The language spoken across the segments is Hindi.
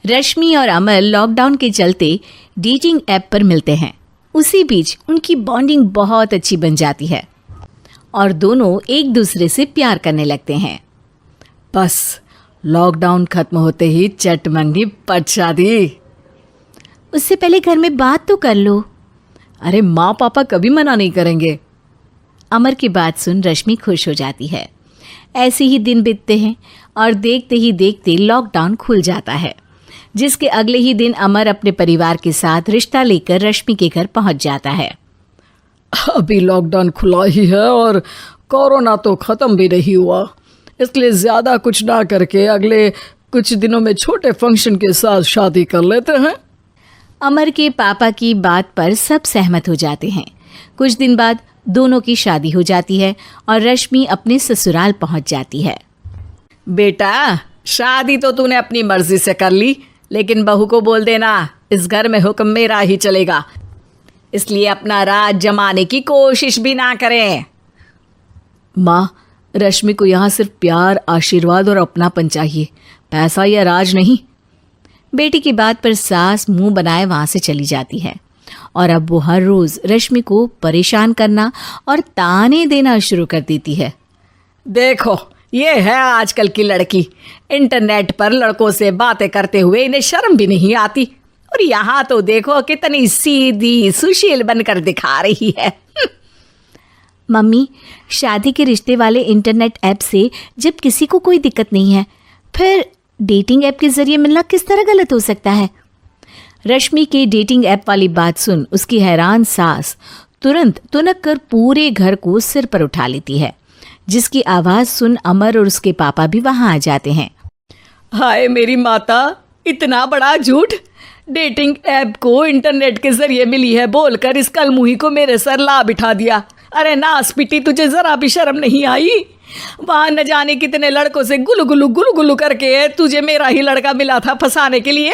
रश्मि और अमर लॉकडाउन के चलते डेटिंग ऐप पर मिलते हैं। उसी बीच उनकी बॉन्डिंग बहुत अच्छी बन जाती है और दोनों एक दूसरे से प्यार करने लगते हैं। बस लॉकडाउन खत्म होते ही चट मंगी पट शादी। उससे पहले घर में बात तो कर लो। अरे माँ पापा कभी मना नहीं करेंगे। अमर की बात सुन रश्मि खुश हो जाती है। ऐसे ही दिन बीतते हैं और देखते ही देखते लॉकडाउन खुल जाता है, जिसके अगले ही दिन अमर अपने परिवार के साथ रिश्ता लेकर रश्मि के घर पहुंच जाता है। अभी लॉकडाउन खुला ही है और कोरोना तो ख़त्म भी नहीं हुआ, इसलिए ज़्यादा कुछ ना करके अगले कुछ दिनों में छोटे फंक्शन के साथ शादी कर लेते हैं। अमर के पापा की बात पर सब सहमत हो जाते हैं। कुछ दिन बाद दोनों की शादी हो जाती है और रश्मि अपने ससुराल पहुंच जाती है। बेटा, शादी तो तूने अपनी मर्जी से कर ली, लेकिन बहू को बोल देना इस घर में हुक्म मेरा ही चलेगा, इसलिए अपना राज जमाने की कोशिश भी ना करें। माँ, रश्मि को यहाँ सिर्फ प्यार, आशीर्वाद और अपनापन चाहिए, पैसा या राज नहीं। बेटी की बात पर सास मुंह बनाए वहाँ से चली जाती है और अब वो हर रोज़ रश्मि को परेशान करना और ताने देना शुरू कर देती है। देखो, ये है आजकल की लड़की, इंटरनेट पर लड़कों से बातें करते हुए इन्हें शर्म भी नहीं आती, और यहाँ तो देखो कितनी सीधी सुशील बनकर दिखा रही है। मम्मी, शादी के रिश्ते वाले इंटरनेट ऐप से जब किसी को कोई दिक्कत नहीं है, फिर डेटिंग ऐप के जरिए मिलना किस तरह गलत हो सकता है? रश्मि के डेटिंग ऐप वाली बात सुन उसकी हैरान सास तुरंत तुनक कर पूरे घर को सिर पर उठा लेती है, जिसकी आवाज़ सुन अमर और उसके पापा भी वहाँ आ जाते हैं। हाय मेरी माता, इतना बड़ा झूठ! डेटिंग ऐप को इंटरनेट के जरिए मिली है बोलकर इस कलमुही को मेरे सर ला बिठा दिया। अरे नास पिटी, तुझे जरा भी शर्म नहीं आई? वहाँ न जाने कितने लड़कों से गुलु गुलु करके तुझे मेरा ही लड़का मिला था फंसाने के लिए।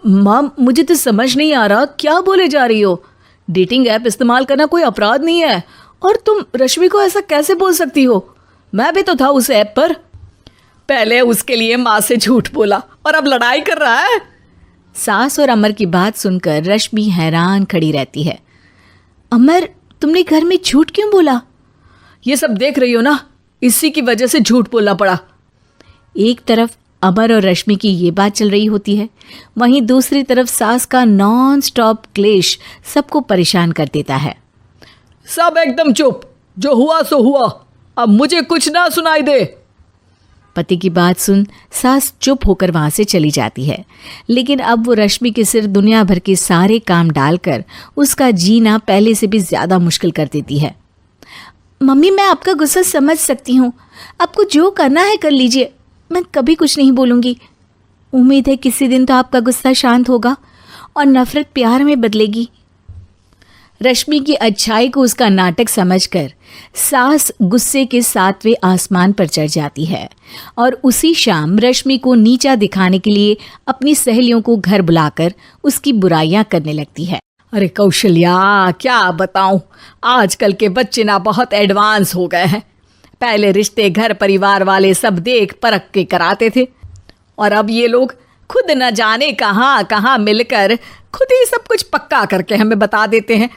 माँ, मुझे तो समझ नहीं आ रहा क्या बोले जा रही हो। डेटिंग ऐप इस्तेमाल करना कोई अपराध नहीं है, और तुम रश्मि को ऐसा कैसे बोल सकती हो? मैं भी तो था उस ऐप पर। पहले उसके लिए माँ से झूठ बोला और अब लड़ाई कर रहा है। सास और अमर की बात सुनकर रश्मि हैरान खड़ी रहती है। अमर, तुमने घर में झूठ क्यों बोला? ये सब देख रही हो ना, इसी की वजह से झूठ बोलना पड़ा। एक तरफ अमर और रश्मि की ये बात चल रही होती है, वहीं दूसरी तरफ सास का नॉन स्टॉप क्लेश सबको परेशान कर देता है। सब एकदम चुप, जो हुआ सो हुआ, अब मुझे कुछ ना सुनाई दे। पति की बात सुन सास चुप होकर वहां से चली जाती है, लेकिन अब वो रश्मि के सिर दुनिया भर के सारे काम डालकर उसका जीना पहले से भी ज़्यादा मुश्किल कर देती है। मम्मी, मैं आपका गुस्सा समझ सकती हूँ, आपको जो करना है कर लीजिए, मैं कभी कुछ नहीं बोलूँगी। उम्मीद है किसी दिन तो आपका गुस्सा शांत होगा और नफरत प्यार में बदलेगी। रश्मि की अच्छाई को उसका नाटक समझकर सास गुस्से के 7वें आसमान पर चढ़ जाती है और उसी शाम रश्मि को नीचा दिखाने के लिए अपनी सहेलियों को घर बुलाकर उसकी बुराइयां करने लगती है। अरे कौशल्या, क्या बताऊं, आजकल के बच्चे ना बहुत एडवांस हो गए हैं। पहले रिश्ते घर परिवार वाले सब देख परख के कराते थे, और अब ये लोग खुद न जाने कहाँ कहाँ मिलकर खुद ही सब कुछ पक्का करके हमें बता देते हैं।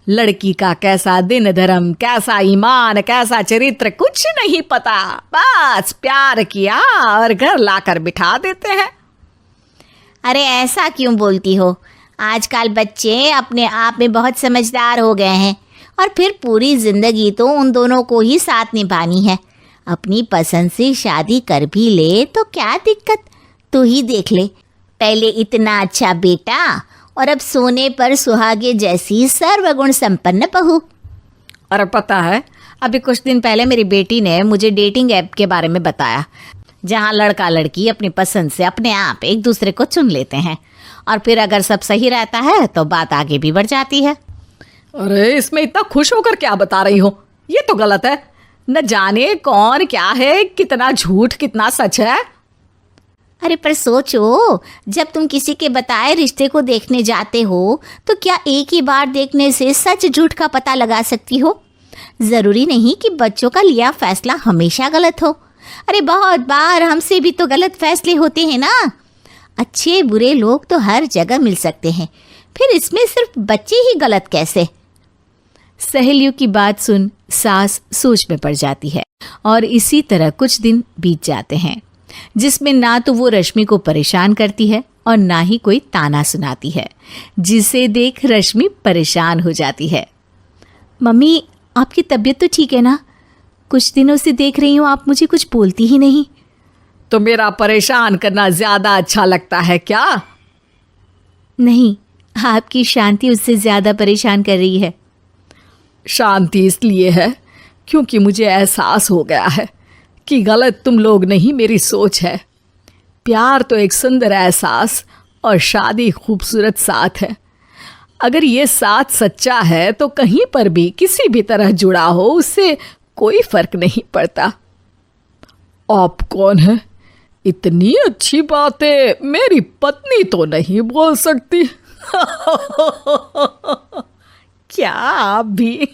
लड़की का कैसा दिन धर्म, कैसा ईमान, कैसा चरित्र कुछ नहीं पता, बस प्यार किया और घर लाकर बिठा देते हैं। अरे ऐसा क्यों बोलती हो? आजकल बच्चे अपने आप में बहुत समझदार हो गए हैं, और फिर पूरी जिंदगी तो उन दोनों को ही साथ निभानी है। अपनी पसंद से शादी कर भी ले तो क्या दिक्कत, तू ही देख ले, पहले इतना अच्छा बेटा और अब सोने पर सुहागे जैसी सर्वगुण संपन्न बहू। और पता है, अभी कुछ दिन पहले मेरी बेटी ने मुझे डेटिंग ऐप के बारे में बताया, जहाँ लड़का लड़की अपनी पसंद से अपने आप एक दूसरे को चुन लेते हैं, और फिर अगर सब सही रहता है तो बात आगे भी बढ़ जाती है। अरे इसमें इतना खुश होकर क्या बता रही हो? ये तो गलत है। न जाने कौन क्या है, कितना झूठ कितना सच है। अरे पर सोचो, जब तुम किसी के बताए रिश्ते को देखने जाते हो तो क्या एक ही बार देखने से सच झूठ का पता लगा सकती हो? ज़रूरी नहीं कि बच्चों का लिया फैसला हमेशा गलत हो। अरे बहुत बार हमसे भी तो गलत फैसले होते हैं ना। अच्छे बुरे लोग तो हर जगह मिल सकते हैं, फिर इसमें सिर्फ बच्चे ही गलत कैसे? सहेलियों की बात सुन सास सोच में पड़ जाती है और इसी तरह कुछ दिन बीत जाते हैं जिसमें ना तो वो रश्मि को परेशान करती है और ना ही कोई ताना सुनाती है, जिसे देख रश्मि परेशान हो जाती है। मम्मी, आपकी तबीयत तो ठीक है ना? कुछ दिनों से देख रही हूँ आप मुझे कुछ बोलती ही नहीं। तो मेरा परेशान करना ज्यादा अच्छा लगता है क्या? नहीं, आपकी शांति उससे ज्यादा परेशान कर रही है। शांति इसलिए है क्योंकि मुझे एहसास हो गया है कि गलत तुम लोग नहीं, मेरी सोच है। प्यार तो एक सुंदर एहसास और शादी खूबसूरत साथ है। अगर ये साथ सच्चा है तो कहीं पर भी किसी भी तरह जुड़ा हो उससे कोई फर्क नहीं पड़ता। आप कौन है? इतनी अच्छी बातें मेरी पत्नी तो नहीं बोल सकती। क्या आप भी?